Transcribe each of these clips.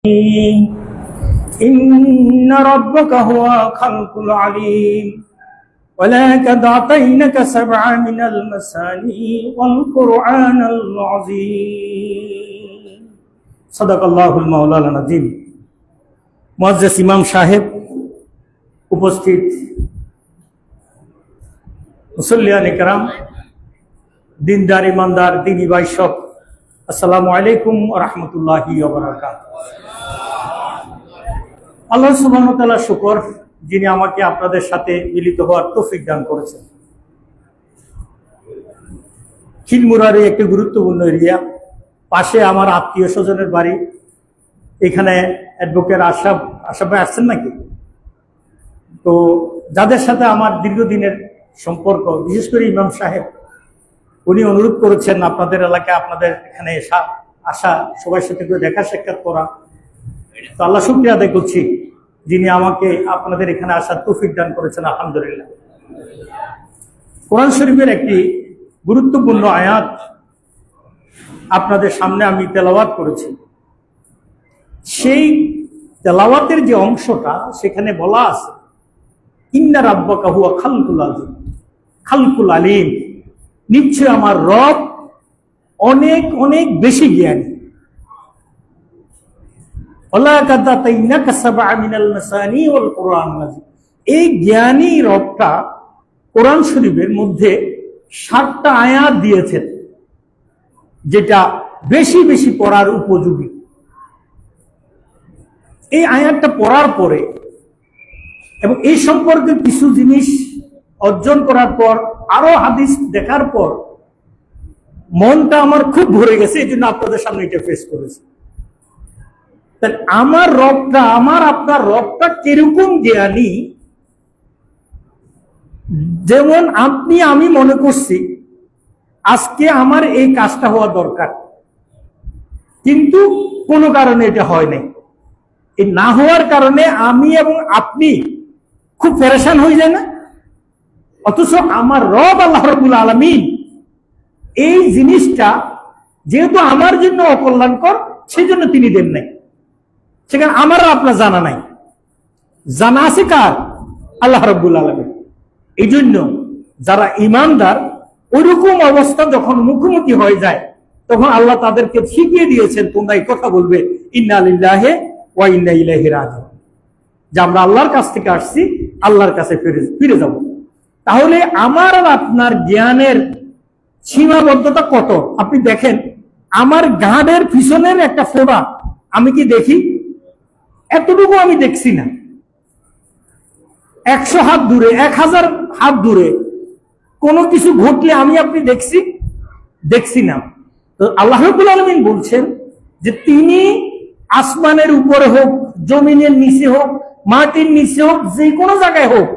إن ربك هو خلق العليم ولقد أعطيناك سبعا من المثاني والقرآن العظيم صدق الله المولانا العظيم। মুআজ্জিজ ইমাম সাহেব, উপস্থিত মুসল্লিয়ান ইকরাম, দিনদার ইমানদার দিনী ভাই সব, আসসালামু আলাইকুম ওয়া রাহমাতুল্লাহি ওয়া বারাকাতুহু। আল্লাহ সুবহানাহু ওয়া তাআলা শুকর, যিনি আমাকে আপনাদের সাথে মিলিত হওয়ার তৌফিক দান করেছেন। খিলমুরারি একটি গুরুত্বপূর্ণ এরিয়া, পাশে আমার আত্মীয় স্বজনের বাড়ি। এখানে অ্যাডভোকেট আশরাফ ভাই আসছেন নাকি? তো যাদের সাথে আমার দীর্ঘদিনের সম্পর্ক, বিশেষ করে ইমাম সাহেব, উনি অনুরোধ করেছেন আপনাদের এলাকায় আপনাদের এখানে আসা, সবার সাথে করে দেখা সাক্ষাৎ করা। তো আল্লাহ শুকরিয়া আদায় করছি, যিনি আমাকে আপনাদের এখানে আসার তৌফিক দান করেছেন, আলহামদুলিল্লাহ। কোরআন শরীফের একটি গুরুত্বপূর্ণ আয়াত আপনাদের সামনে আমি তেলাওয়াত করেছি। সেই তেলাওয়াতের যে অংশটা, সেখানে বলা আছে ইন্না রাব্বাকা হুয়া খালকুল আলিম, নিশ্চয় আমার রব অনেক অনেক বেশি জ্ঞানী। এই জ্ঞানী রবটা কোরআন শরীফের মধ্যে 7টা আয়াত দিয়েছেন, যেটা বেশি বেশি পড়ার উপযোগী। এই আয়াতটা পড়ার পরে এবং এই সম্পর্কে কিছু জিনিস অর্জন করার পর, আরো হাদিস দেখার পর মনটা আমার খুব ভরে গেছে। এই জন্য আপনাদের সামনে এটা ফেস করেছি। আমার রবটা, আমার আপনার রবটা কিরকম জ্ঞানী, যেমন আপনি আমি মনে করছি আজকে আমার এই কাজটা হওয়া দরকার, কিন্তু কোনো কারণে এটা হয় নাই। এই না হওয়ার কারণে আমি এবং আপনি খুব পেরেশান হয়ে যায় না? অথচ আমার রব আল্লাহ রাব্বুল আলামিন এই জিনিসটা যেহেতু আমার জন্য অকল্যাণকর, সেই জন্য তিনি দেন নাই। সেখানে আমার আপনার জানা নাই, জানা আছে কার? আল্লাহ রাব্বুল আলামিন। এই জন্য যারা ঈমানদার, ওইরকম অবস্থা যখন মুখোমুখি হয়ে যায়, তখন আল্লাহ তাদেরকে শিখিয়ে দিয়েছেন, তোমরা এই কথা বলবে ইন্না লিল্লাহি ওয়া ইন্না ইলাইহি রাজিউন, যে আমরা আল্লাহর কাছ থেকে আসছি, আল্লাহর কাছে ফিরে যাব। তাহলে আমার আর আপনার জ্ঞানের সীমাবদ্ধতা কত আপনি দেখেন। আমার ঘাড়ের পিছনের একটা ফোঁড়া আমি কি দেখি? এতটুকু আমি দেখছি না। 100 হাত দূরে, 1000 হাত দূরে কোনো কিছু ঘটলে আমি আপনি দেখছি না। তো আল্লাহ রাব্বুল আলামিন বলছেন যে তিনি আসমানের উপরে হোক, জমিনের নিচে হোক, মাটির নিচে হোক, যে কোনো জায়গায় হোক,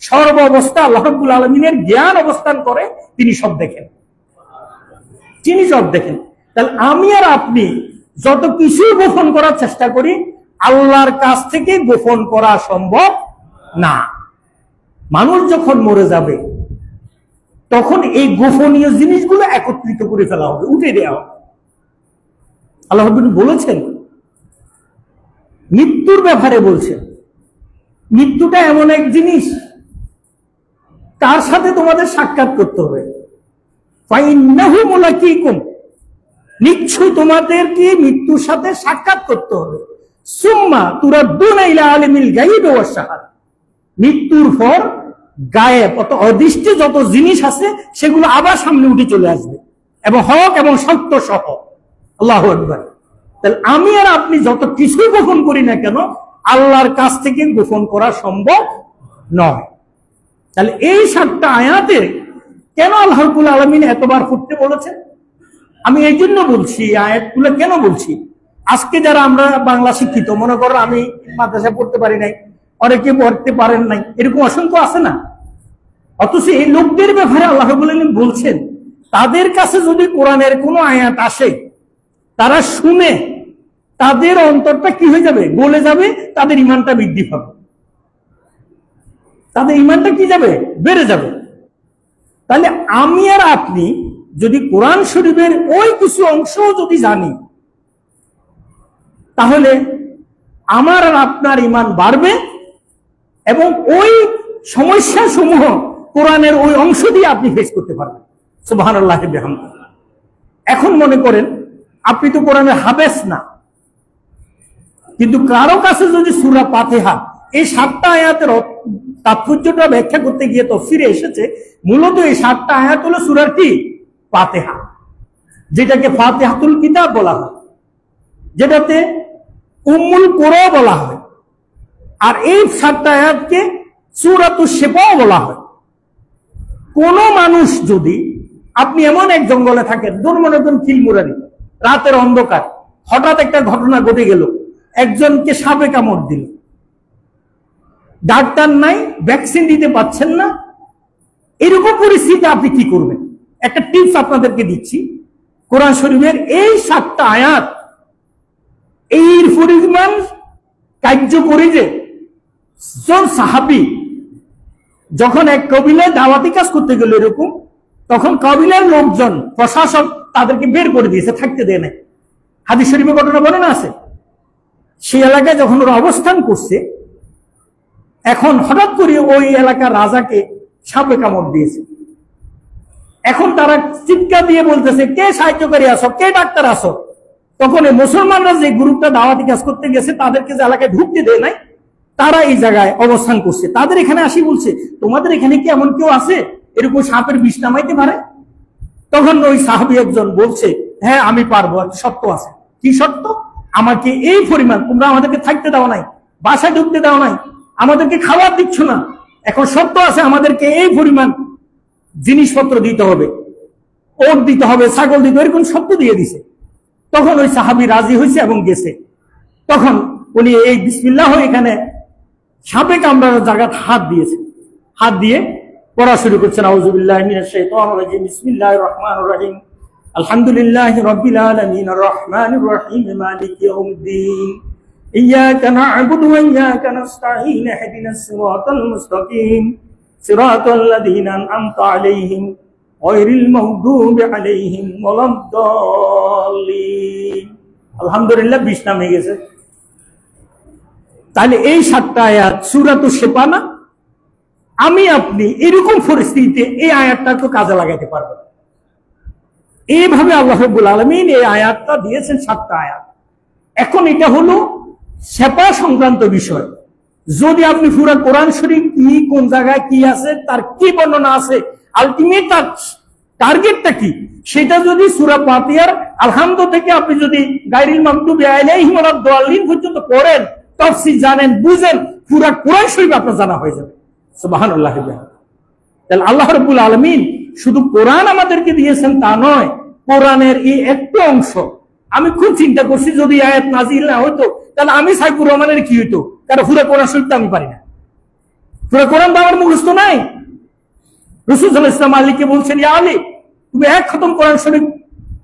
সর্ব অবস্থা আল্লাহ রাব্বুল আলামিনের জ্ঞান অবস্থান করে। তিনি সব দেখেন, তিনি সব দেখেন। তাহলে আমি আর আপনি যত কিছু গোপন করার চেষ্টা করি, আল্লাহর কাছ থেকে গোপন করা সম্ভব না। মানুষ যখন মরে যাবে, তখন এই গোপনীয় জিনিসগুলো একত্রিত করে ফেলা হবে, উঠে দেওয়া হবে। আল্লাহ রাব্বুল বলেছেন, মৃত্যুর ব্যাপারে বলছেন, মৃত্যুটা এমন এক জিনিস, তার সাথে তোমাদের সাক্ষাৎ করতে হবে। ফাইন্নাহু মুলাকিকুম, নিশ্চয় তোমাদেরকে মৃত্যুর সাথে সাক্ষাৎ করতে হবে। সুম্মা তুরাদ্দুনা ইলা আলিমিল গায়বি ওয়াশ শাহাদা, মৃত্যুর পর গায়েব অদৃষ্ট যত জিনিস আছে সেগুলো আবার সামনে উঠে চলে আসবে, এবং হক এবং সত্য সহ। আল্লাহু আকবার। তাহলে আমি আর আপনি যত কিছু গোপন করি না কেন, আল্লাহর কাছ থেকে গোপন করা সম্ভব নয়। তাহলে এই 7টা আয়াতে কেন আল্লাহ রাব্বুল আলামিন এতবার পড়তে বলেছেন? আমি এই জন্য বলছি, আয়াতগুলো কেন বলছি, আজকে যারা আমরা বাংলা শিক্ষিত, মনে করো আমি মাদ্রাসায় পড়তে পারি নাই, অনেকে পড়তে পারেন নাই, এরকম অসংখ্য আছে না? অথচ এই লোকদের ব্যাপারে আল্লাহ রাব্বুল আলামিন বলছেন, তাদের কাছে যদি কোরআনের কোনো আয়াত আসে, তারা শুনে তাদের অন্তরটা কি হয়ে যাবে? গলে যাবে, তাদের ঈমানটা বৃদ্ধি পাবে, তাদের ঈমানটা কি যাবে? বেড়ে যাবে। তাহলে আমি আর আপনি যদি কোরআন শরীফের ওই কিছু অংশ যদি জানি, তাহলে আমার আর আপনার ইমান বাড়বে এবং ওই সমস্যা সমূহ কোরআনের ওই অংশ দিয়ে আপনি ফেস করতে পারবেন। সুবহানাল্লাহ বিহামদিহি। এখন মনে করেন আপনি তো কোরআনের হাফেজ না, কিন্তু কারো কাছে যদি সূরা ফাতিহা এই 7টা আয়াতের তাৎপর্যটা ব্যাখ্যা করতে গিয়ে তাফসীরে এসেছে, মূলত এই 7টা আয়াত হলো সূরার কি ফাতিহা, যেটাকে ফাতিহাতুল কিতাব বলা হয়, যেটাতে উম্মুল কুরআন বলা হয়, আর এই 7টা আয়াতকে সূরাতুশ শিফা বলা হয়। কোন মানুষ যদি, আপনি এমন এক জঙ্গলে থাকেন, ধরুন মনে করেন খিলমুরানি, রাতের অন্ধকার, হঠাৎ একটা ঘটনা ঘটে গেল, একজনকে সাপে কামড় দিল, ডাক্তার নাই, ভ্যাকসিন দিতে পারছেন না, এরকম পরিস্থিতি আপনি কি করবেন? একটা টিপস আপনাদেরকে দিচ্ছি। কোরআন শরীফের এই 7টা আয়াত এর পরিমাণ কার্যকরী যে জন সাহাবী যখন এক কবিলায় দাওয়াতি কাজ করতে গেল এরকম, তখন কবিলার লোকজন, প্রশাসক তাদেরকে বের করে দিয়েছে, থাকতে দেয় নাই। হাদিস শরীফে ঘটনা বর্ণনা আছে। সেই এলাকায় যখন ওরা অবস্থান করছে, এখন হঠাৎ করে ওই এলাকার রাজাকে সাপে কামড় দিয়েছে। এখন তারা চিৎকার দিয়ে বলতেছে, কে সাহায্যকারী আসো, কে ডাক্তার আসো। তখন এই মুসলমানরা যে গ্রুপটা দাওয়াতি কাজ করতে গেছে, তাদেরকে যে এলাকায় ঢুকতে দেয় নাই, তারা এই জায়গায় অবস্থান করছে। তাদের এখানে আসি বলছে, তোমাদের এখানে কি এমন কেউ আছে এরকম সাপের বিষ নামাইতে পারে? তখন ওই সাহাবী একজন বলছে, হ্যাঁ আমি পারবো, একটা শর্ত আছে। কি শর্ত? আমাকে এই পরিমাণ, তোমরা আমাদেরকে থাকতে দাও নাই, বাসায় ঢুকতে দাও নাই, আমাদেরকে খাবার দিচ্ছ না, এখন শর্ত আছে আমাদেরকে এই পরিমাণ জিনিসপত্র দিতে হবে, ওট দিতে হবে, ছাগল দিতে হবে, এরকম শর্ত দিয়ে দিছে। তখন ওই সাহাবী রাজি হয়েছে এবং গেছে। তখন উনি এই বিসমিল্লাহ এখানে সাপে কামড়ানোর জায়গায় হাত দিয়েছে, হাত দিয়ে পড়া শুরু করছেন, আউযুবিল্লাহি মিনাশ শাইতানির রাজিম, বিসমিল্লাহির রহমানির রহিম, আলহামদুলিল্লাহি রাব্বিল আলামিন, আর রহমানির রহিম, মালিকি ইয়াউমিদ্দিন, ইয়াকা না'বুদু ওয়া ইয়াকা নাস্তাঈন, ইহদিনাস সিরাতাল মুস্তাকিম, সিরাতাল লাযীনা আন'আমতা আলাইহিম গায়রিল মাগদুবি আলাইহিম ওয়ালাদ-দাল্লিন। আলহামদুলিল্লাহ 20 নামে গেছে। তাহলে এই 7টা আয়াত সূরাতুশ শিফা না? আমি আপনি এরকম পরিস্থিতিতে এই আয়াতটা তো কাজে লাগাতে পারবো। এইভাবে আল্লাহ রাব্বুল আলামিন এই আয়াতটা দিয়েছেন, 7টা আয়াত। এখন এটা হলো শিফা সংক্রান্ত বিষয়। যদি আপনি পুরো কোরআন শরীফ কি, কোন জায়গায় কি আছে, তার কি বর্ণনা আছে, আলটিমেট তার টার্গেটটা কি, সেটা যদি সূরা ফাতিহার আলহামদু থেকে আপনি যদি গায়রিল মাগদুবি আলাইহিম ওয়ালাদ-দাল্লিন পর্যন্ত পড়েন, তাফসীর জানেন, বুঝেন, পুরো কোরআন শরীফ আপনার জানা হয়ে যাবে। সুবহানাল্লাহ। তাহলে আল্লাহ রাব্বুল আলামিন শুধু কোরআন আমাদেরকে দিয়েছেন তা নয়, কোরআনের এই একটা অংশ। আমি খুব চিন্তা করছি, যদি আয়াত নাজিল না হতো তাহলে আমি সাইফুর রহমানের কি হইতো, কারণ পুরো কোরআন শরীফ তো আমি পারি না, পুরো কোরআন তো আমার মুখস্থ নাই। রাসূল সাল্লাল্লাহু আলাইহি ওয়াসাল্লাম আলীকে বলছেন, ইয়া আলী, তুমি এক খতম কোরআন শরীফ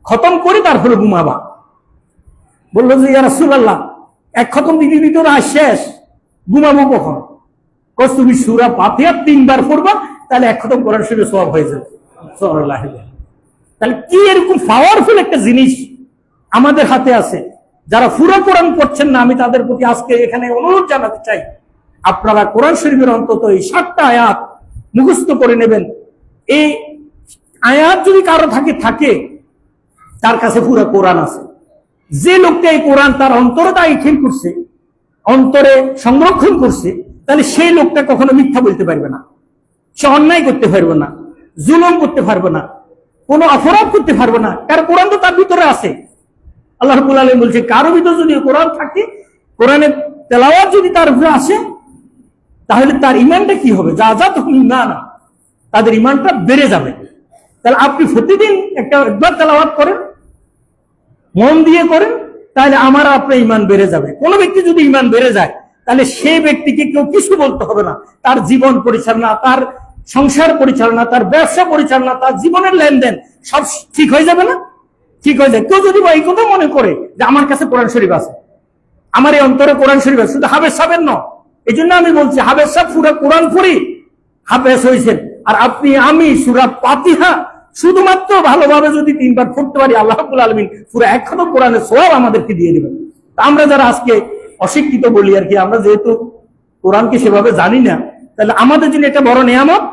খতম করে তারপরে ঘুমাবা। বললো যে, ইয়া রাসূলুল্লাহ, এক খতম দিতে দিতে না শেষ, ঘুমাবো কখন? কস তুমি সূরা ফাতিহা 3 বার পড়বা, তাহলে এক খতম কোরআন শরীফের সওয়াব হয়ে যাবে। সুবহানাল্লাহ। তাহলে কি এরকম পাওয়ারফুল একটা জিনিস আমাদের হাতে আছে। যারা পুরো কোরআন পড়ছেন না, আমি তাদের প্রতি আজকে এখানে অনুরোধ জানাতে চাই, আপনারা কোরআন শরীফের অন্তত এই 7টা আয়াত মুখস্থ করে নেবেন। এই আয়াত যদি কারো থাকে, তার কাছে পুরো কোরআন আছে। যে লোকটা এই কোরআন তার অন্তরে দাখিল করছে, অন্তরে সংরক্ষণ করছে, তাহলে সেই লোকটা কখনো মিথ্যা বলতে পারবে না, সে অন্যায় করতে পারবে না, জুলুম করতে পারবে না, কোনো অপরাধ করতে পারবে না, কারণ কোরআন তো তার ভিতরে আছে। আল্লাহ রাব্বুল আলামিন বলছে, কারো ভিতরে যদি কোরআন থাকে, কোরআনের তেলাওয়াত যদি তার উপরে আসে, তাহলে তার ঈমানটা কি হবে? যাযাতুহুম ঈমানা, তাদের ঈমানটা বেড়ে যাবে। তাহলে আপনি প্রতিদিন একবার তেলাওয়াত করেন, মন দিয়ে করেন, তাহলে আমার আপনার ঈমান বেড়ে যাবে। কোন ব্যক্তি যদি ঈমান বেড়ে যায়, তাহলে সেই ব্যক্তিকে কেউ কিছু বলতে হবে না। তার জীবন পরিচালনা, তার সংসার পরিচালনা, তার ব্যবসা পরিচালনা, তার জীবনের লেনদেন সব ঠিক হয়ে যাবে না? ঠিক হয়ে যায়। কেউ যদি এই কথা মনে করে যে আমার কাছে কোরআন শরীফ আছে, আমার এই অন্তরে কোরআন শরীফ আছে, শুধু হাফেজ সাহেবের নয়। এই জন্য আমি বলছি, হাফেজ সাহেব পুরো কোরআন পড়ি হাফেজ হয়েছেন, আর আপনি আমি সূরা ফাতিহা শুধুমাত্র ভালোভাবে যদি 3 বার পড়তে পারি, আল্লাহ রাব্বুল আলামিন পুরো এক খতম কোরআনের সওয়াব আমাদেরকে দিয়ে দিবেন। আমরা যারা আজকে অশিক্ষিত বলি আর কি, আমরা যেহেতু কোরআনকে সেভাবে জানি না, তাহলে আমাদের জন্য একটা বড় নিয়ামত।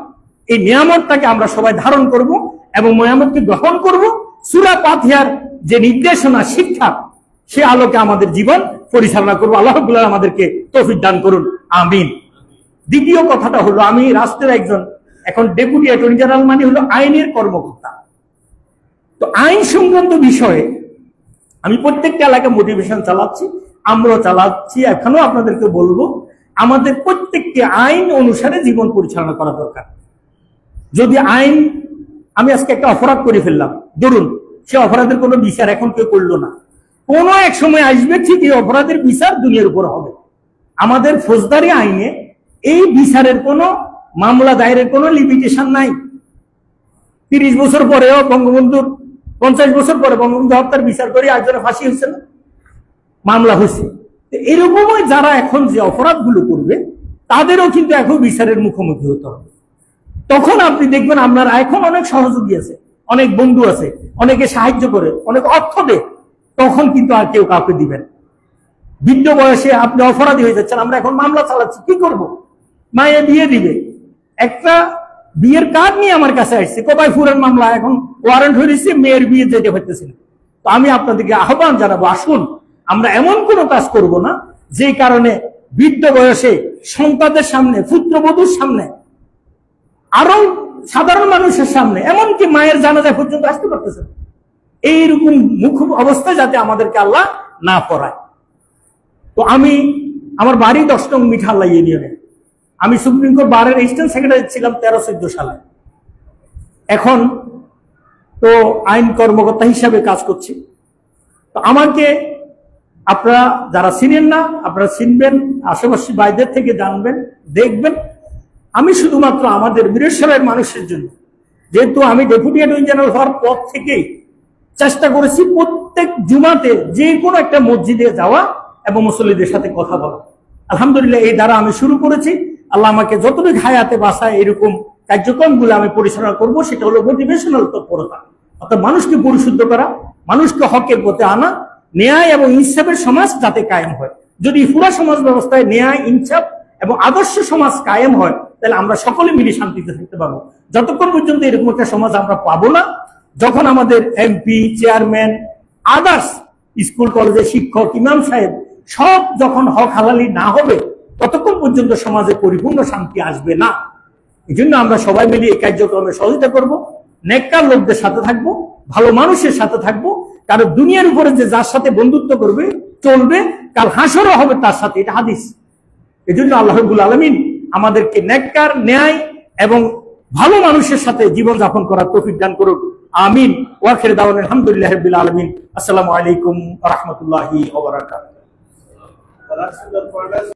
এই নিয়ামতটাকে আমরা সবাই ধারণ করব এবং নিয়ামতকে গ্রহণ করব। সূরা ফাতিহার যে নির্দেশনা, শিক্ষা, সে আলোকে আমাদের জীবন পরিচালনা করবো। আল্লাহ রাব্বুল আলামিন আমাদেরকে তৌফিক দান করুন, আমিন। দ্বিতীয় কথাটা হলো, আমি রাষ্ট্রের একজন এখন ডেপুটি অ্যাটর্নি জেনারেল, মানে হলো আইনের কর্মকর্তা। তো আইন সংক্রান্ত বিষয়ে আমি প্রত্যেকটা এলাকায় মোটিভেশন চালাচ্ছি, আমরাও চালাচ্ছি, এখনো আপনাদেরকে বলবো আমাদের প্রত্যেককে আইন অনুসারে জীবন পরিচালনা করা দরকার। যদি আইন, আমি আজকে একটা অপরাধ করে ফেললাম, ধরুন সে অপরাধের কোনো বিচার এখন কেউ করলো না, কোনো এক সময় আসবে ঠিক এই অপরাধের বিচার দুনিয়ার উপর হবে। আমাদের ফৌজদারি আইনে এই বিচারের কোনো মামলা দায়েরের কোনো লিমিটেশন নাই। 30 বছর পরেও বঙ্গবন্ধুর 50 বছর পরে বঙ্গবন্ধু হত্যার বিচার করে একজনের ফাঁসি হয়েছে না, মামলা হয়েছে। এরকমই যারা এখন যে অপরাধগুলো করবে তাদেরও কিন্তু এখন বিচারের মুখোমুখি হতে হবে। তখন আপনি দেখবেন আপনার এখন অনেক সহযোগী আছে, অনেক বন্ধু আছে, অনেকে সাহায্য করে, অনেক অর্থ দেয়, তখন কিন্তু আর কেউ কাউকে দিবেন। বৃদ্ধ বয়সে আপনি অপরাধী হয়ে যাচ্ছেন, আমরা এখন মামলা চালাচ্ছি, কি করব? মায়ে বিয়ে দিবে, একটা বিয়ের কার্ড নিয়ে আমার কাছে আসছে, কোপাই ফুরের মামলা, এখন ওয়ারেন্ট হয়েছে, মেয়ের বিয়ে যেতে হইতেছে না। তো আমি আপনাদেরকে আহ্বান জানাবো, আসুন আমরা এমন কোনো কাজ করব না যে কারণে বৃদ্ধ বয়সে সন্তানদের সামনে, পুত্রবধূর সামনে, আরো সাধারণ মানুষের সামনে, এমনকি মায়ের জানাজা পর্যন্ত আসতে পারতেছে। এইরকম মুখ অবস্থায় যাতে আমাদেরকে আল্লাহ না পড়ায়। তো আমি, আমার বাড়ি 10 নং মিঠাল্লা ইউনিয়নে, আমি সুপ্রিম কোর্ট বারের এসিস্ট্যান্ট সেক্রেটারি ছিলাম 13-14 সালে। এখন তো আইন কর্মকর্তা হিসাবে কাজ করছি। তো আমাকে আপনারা যারা চিনেন না, আপনারা চিনবেন, আশেপাশে বাইরের থেকে জানবেন, দেখবেন। আমি শুধুমাত্র আমাদের বীরেশ্বরের মানুষের জন্য, যেহেতু আমি ডেপুটি অ্যাটর্নি জেনারেল হওয়ার পর থেকেই চেষ্টা করেছি প্রত্যেক জুমাতে যে কোনো একটা মসজিদে যাওয়া এবং মুসল্লিদের সাথে কথা বলা। আলহামদুলিল্লাহ এই দ্বারা আমি শুরু করেছি। আল্লাহ আমাকে যতটুকু হায়াতে বাসায় এরকম কার্যক্রমগুলো আমি পরিচালনা করব, সেটা হলো মোটিভেশনাল তৎপরতা, অর্থাৎ মানুষকে পরিশুদ্ধ করা, মানুষকে হকের পথে আনা, ন্যায় এবং ইনসাফের সমাজ যাতে কায়েম হয়। যদি পুরো সমাজ ব্যবস্থায় ন্যায়, ইনসাফ এবং আদর্শ সমাজ কায়েম হয়, তাহলে আমরা সকলে মিলে শান্তিতে থাকতে পারবো। যতক্ষণ পর্যন্ত এরকম একটা সমাজ আমরা পাবো না, যখন আমাদের এমপি, চেয়ারম্যান, আদার্স স্কুল কলেজের শিক্ষক, ইমাম সাহেব সব যখন হক হালালি না হবে, ততক্ষণ পর্যন্ত সমাজে পরিপূর্ণ শান্তি আসবে না। এই জন্য আমরা সবাই মিলে এই কার্যক্রমে সহযোগিতা করব, নেককার লোকদের সাথে থাকবো, ভালো মানুষের সাথে থাকবো। কারণ দুনিয়ার উপরে যে যার সাথে বন্ধুত্ব করবে, চলবে, কাল হাসরও হবে তার সাথে, এটা হাদিস। এই জন্য আল্লাহ রাব্বুল আলামিন আমাদেরকে নেককার, ন্যায় এবং ভালো মানুষের সাথে জীবন যাপন করার তৌফিক দান করুন, আমিন। ওয়া আখিরু দাওয়ানা আলহামদুলিল্লাহি রাব্বিল আলামিন। আসসালামু আলাইকুম ওয়া রাহমাতুল্লাহি ওয়া বারাকাতুহু।